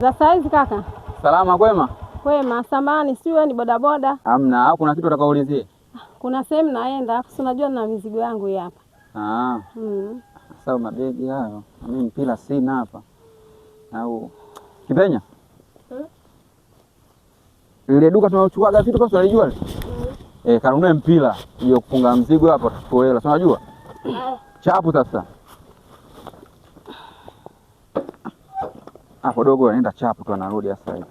Za saizi kaka. Salama kwema? Kwema, samani si wewe ni bodaboda? Hamna, au kuna kitu utakaoulizie? Kuna sehemu naenda, si unajua na mizigo yangu hii hapa. Sasa mabegi hayo, mimi mpira sina hapa. Au Kipenya? Ile duka tunaochukuaga vitu kwa unajua? Kanunue mpira, hiyo kufunga mzigo hapo tupoela, si unajua? Chapu sasa. Hapo dogo anaenda chapu tu anarudi sasa hivi.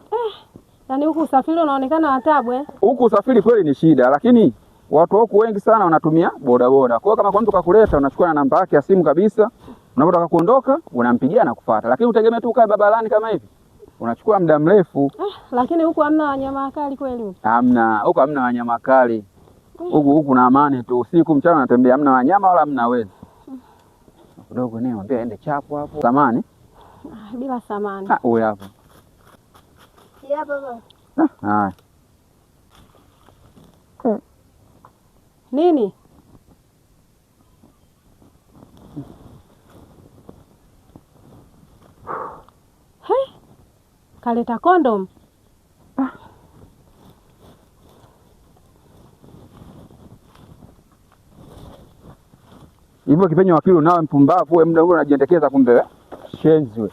Yaani huku usafiri unaonekana watabu Huku usafiri kweli ni shida, lakini watu wako wengi sana wanatumia bodaboda. Kwa hiyo kama kwa mtu kakuleta unachukua na namba yake ya simu kabisa, unapotaka kuondoka unampigia na kufuata. Lakini utegemea tu ukae barabarani kama hivi, unachukua muda mrefu. Lakini huku hamna wanyama wakali kweli huku? Hamna, huku hamna wanyama wakali. Huku na amani tu, usiku mchana unatembea, hamna wanyama wala hamna wezi. Dogo naye mwambie aende chapu hapo. Samani? Bila samani. Huyu hapo. Haya. Nini? Kaleta kondom. Hivyo Kipenya wakili nawe mpumbavu wewe, muda ule unajiendekeza kumbe shenzi wewe.